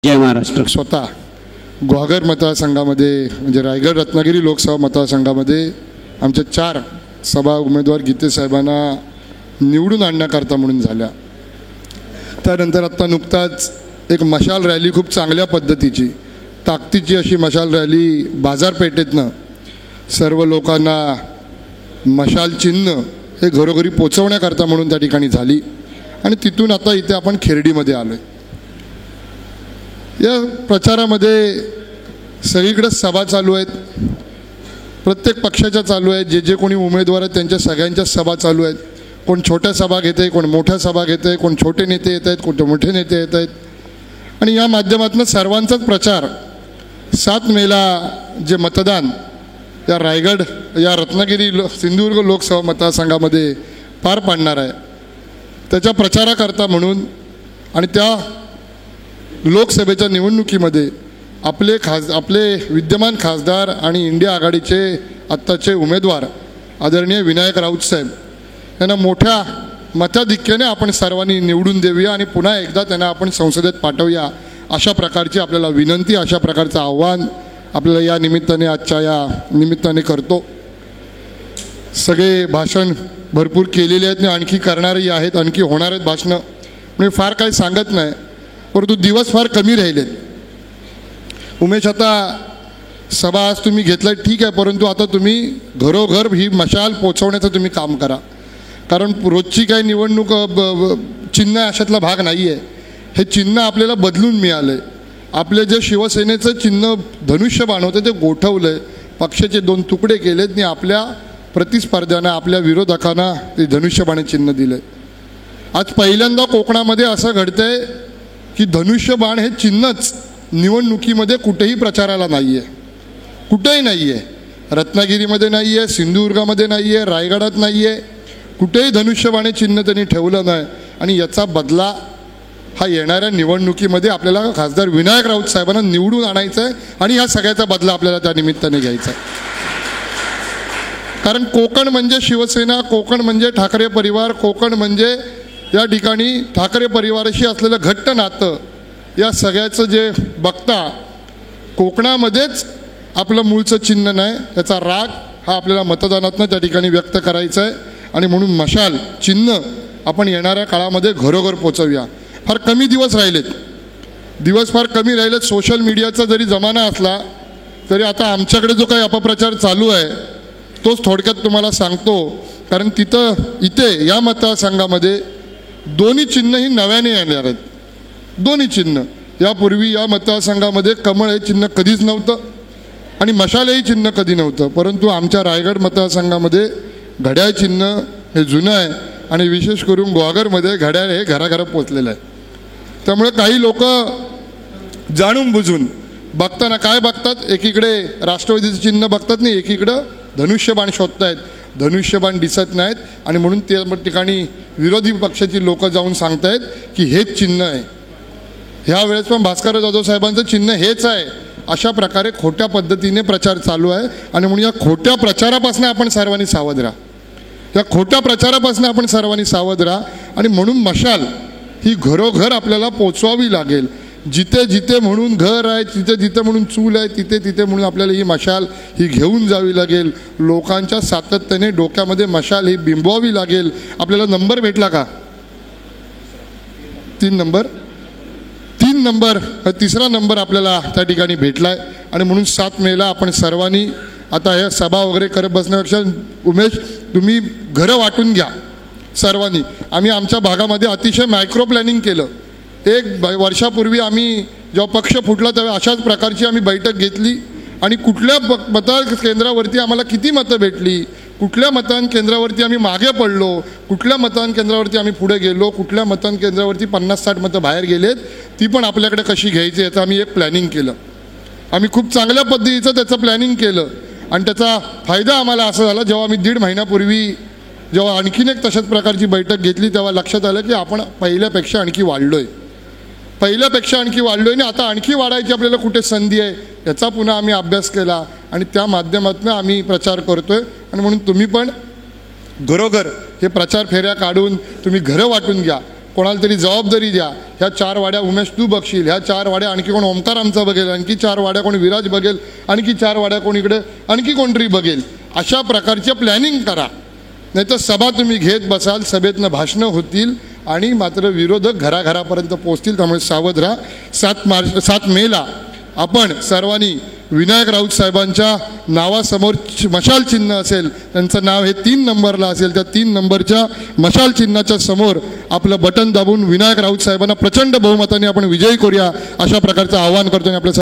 जय महाराष्ट्र. स्वतः ग्वागर मतदारसंघामध्ये म्हणजे रायगड रत्नागिरी लोकसभा मतदारसंघामध्ये आमच्या 4 सभा उमेदवार गीते साहेबांना निवडून आणण्याकरता म्हणून झाल्या. त्यानंतर आत्ता नुकताच एक मशाल रॅली, खूप चांगल्या पद्धतीची ताकदीची अशी मशाल रॅली बाजारपेठेतनं सर्व लोकांना मशाल चिन्ह हे घरोघरी पोचवण्याकरता म्हणून त्या ठिकाणी झाली. आणि तिथून आता इथे आपण खेर्डीमध्ये आलो आहे. या प्रचारामध्ये सगळीकडे सभा चालू आहेत, प्रत्येक पक्षाच्या चालू आहेत. जे जे कोणी उमेदवार आहेत त्यांच्या सगळ्यांच्या सभा चालू आहेत. कोण छोट्या सभा घेत आहे, कोण मोठ्या सभा घेत आहे, कोण छोटे नेते येत आहेत, कोण मोठे नेते येत आहेत. आणि या माध्यमातून सर्वांचाच प्रचार 7 मेला जे मतदान या रायगड या रत्नागिरी सिंधुदुर्ग लोकसभा मतदारसंघामध्ये पार पाडणार आहे त्याच्या प्रचाराकरता म्हणून आणि त्या लोकसभेच्या निवडणुकीमध्ये आपले विद्यमान खासदार आणि इंडिया आघाडीचे आत्ताचे उमेदवार आदरणीय विनायक राऊत साहेब यांना मोठ्या मताधिक्याने आपण सर्वांनी निवडून देऊया आणि पुन्हा एकदा त्यांना आपण संसदेत पाठवूया, अशा प्रकारची आपल्याला विनंती, अशा प्रकारचं आव्हान आपल्याला या निमित्ताने आजच्या या निमित्ताने करतो. सगळे भाषण भरपूर केलेले आहेत आणि आणखी करणारही आहेत, आणखी होणार आहेत भाषणं. मी फार काही सांगत नाही, परंतु दिवस फार कमी राहिलेत. उमेश, आता सभा आज तुम्ही घेतलाय ठीक आहे, परंतु आता तुम्ही घरोघर ही मशाल पोचवण्याचं तुम्ही काम करा. कारण रोजची काही निवडणूक चिन्ह अशातला भाग नाही आहे. हे चिन्ह आपल्याला बदलून मिळालं आहे. आपले जे शिवसेनेचं चिन्ह धनुष्यबाण होतं ते गोठवलं आहे, पक्षाचे 2 तुकडे केलेत आणि आपल्या प्रतिस्पर्ध्यांना, आपल्या विरोधकांना ते धनुष्यबाणे चिन्ह दिलं. आज पहिल्यांदा कोकणामध्ये असं घडतंय की धनुष्यबाण हे चिन्हच निवडणुकीमध्ये कुठेही प्रचाराला नाही आहे, कुठेही नाही आहे. रत्नागिरीमध्ये नाही आहे, सिंधुदुर्गामध्ये नाही आहे, रायगडात नाही आहे, कुठेही धनुष्यबाणे चिन्ह त्यांनी ठेवलं नाही. आणि याचा बदला हा येणाऱ्या निवडणुकीमध्ये आपल्याला खासदार विनायक राऊत साहेबांना निवडून आणायचं आहे आणि ह्या सगळ्याचा बदला आपल्याला त्या निमित्ताने घ्यायचा आहे. कारण कोकण म्हणजे शिवसेना, कोकण म्हणजे ठाकरे परिवार, कोकण म्हणजे या ठिकाणी ठाकरे परिवाराशी असलेलं घट्ट नातं, या सगळ्याचं जे बघता कोकणामध्येच आपलं मूळचं चिन्ह नाही, त्याचा राग हा आपल्याला मतदानातनं त्या ठिकाणी व्यक्त करायचा आहे. आणि म्हणून मशाल चिन्ह आपण येणाऱ्या काळामध्ये घरोघर पोचवूया. फार कमी दिवस राहिलेत, दिवस फार कमी राहिलेत. सोशल मीडियाचा जरी जमाना असला तरी आता आमच्याकडे जो काही अपप्रचार चालू आहे तोच थोडक्यात तुम्हाला सांगतो. कारण इथे या मतदारसंघामध्ये दोन्ही चिन्ह ही नव्याने येणार आहेत. दोन्ही चिन्ह यापूर्वी या मतदारसंघामध्ये कमळ हे चिन्ह कधीच नव्हतं आणि मशाल हेही चिन्ह कधी नव्हतं. परंतु आमच्या रायगड मतदारसंघामध्ये घड्याळ चिन्ह हे जुनं आहे आणि विशेष करून ग्वागरमध्ये घड्याळ हे घराघरात पोचलेलं आहे. त्यामुळे काही लोक जाणून बुजून बघताना काय बघतात, एकीकडे राष्ट्रवादीचं चिन्ह बघतात नाही, एकीकडं धनुष्यबाण शोधतायत, धनुष्यबाण दिसत नाहीत. आणि म्हणून त्या ठिकाणी विरोधी पक्षाची लोक जाऊन सांगतायत की हेच चिन्ह आहे. ह्या वेळेस पण भास्कर जाधव साहेबांचं चिन्ह हेच आहे. अशा प्रकारे खोट्या पद्धतीने प्रचार चालू आहे. आणि म्हणून या खोट्या प्रचारापासून आपण सर्वांनी सावध राहा, या खोट्या प्रचारापासून आपण सर्वांनी सावध राहा. आणि म्हणून मशाल ही घरोघर आपल्याला पोचवावी लागेल. जिथे जिथे म्हणून घर आहे, तिथे जिथे म्हणून चूल आहे, तिथे तिथे म्हणून आपल्याला ही मशाल ही घेऊन जावी लागेल. लोकांच्या सातत्याने डोक्यामध्ये मशाल ही बिंबवावी लागेल. आपल्याला नंबर भेटला का? 3 नंबर, 3 नंबर, तिसरा नंबर आपल्याला त्या ठिकाणी भेटला आहे. आणि म्हणून 7 मेला आपण सर्वांनी आता ह्या सभा वगैरे करत बसण्यापेक्षा उमेश तुम्ही घरं वाटून घ्या सर्वांनी. आम्ही आमच्या भागामध्ये अतिशय मायक्रो प्लॅनिंग केलं. 1 वर्षापूर्वी आम्ही जेव्हा पक्ष फुटला तेव्हा अशाच प्रकारची आम्ही बैठक घेतली आणि कुठल्या मतदान केंद्रावरती आम्हाला किती मतं भेटली, कुठल्या मतदान केंद्रावरती आम्ही मागे पडलो, कुठल्या मतदान केंद्रावरती आम्ही पुढे गेलो, कुठल्या मतदान केंद्रावरती 50-60 मतं बाहेर गेलेत, ती पण आपल्याकडे कशी घ्यायची याचं आम्ही एक प्लॅनिंग केलं. आम्ही खूप चांगल्या पद्धतीचं त्याचं प्लॅनिंग केलं. आणि त्याचा फायदा आम्हाला असा झाला, जेव्हा आम्ही 1.5 महिन्यापूर्वी जेव्हा आणखीन एक तशाच प्रकारची बैठक घेतली तेव्हा लक्षात आलं की आपण पहिल्यापेक्षा आणखी वाढलो आहे, पहिल्यापेक्षा आणखी वाढलो आहे. आणि आता आणखी वाढायची आपल्याला कुठे संधी आहे याचा पुन्हा आम्ही अभ्यास केला आणि त्या माध्यमातून आम्ही प्रचार करतोय. आणि म्हणून तुम्ही पण घरोघर हे प्रचार फेऱ्या काढून तुम्ही घरं वाटून घ्या. कोणाला तरी जबाबदारी द्या. ह्या 4 वाड्या उमेश तू बघशील, ह्या 4 वाड्या आणखी कोण ओमकार आमचा बघेल, आणखी 4 वाड्या कोणी विराज बघेल, आणखी 4 वाड्या कोण इकडे आणखी कोणतरी बघेल. अशा प्रकारचे प्लॅनिंग करा. नाही तर सभा तुम्ही घेत बसाल, सभेतनं भाषणं होतील आणि मात्र विरोधक घराघरापर्यंत पोहोचतील. त्यामुळे सावध राहा. 7 मेला आपण सर्वांनी विनायक राऊत साहेबांच्या नावासमोर मशाल चिन्ह असेल, त्यांचं नाव हे 3 नंबरला असेल, त्या 3 नंबरच्या मशाल चिन्हाच्या समोर आपलं बटन दाबून विनायक राऊत साहेबांना प्रचंड बहुमताने आपण विजयी करूया, अशा प्रकारचं आवाहन करतो. आपल्या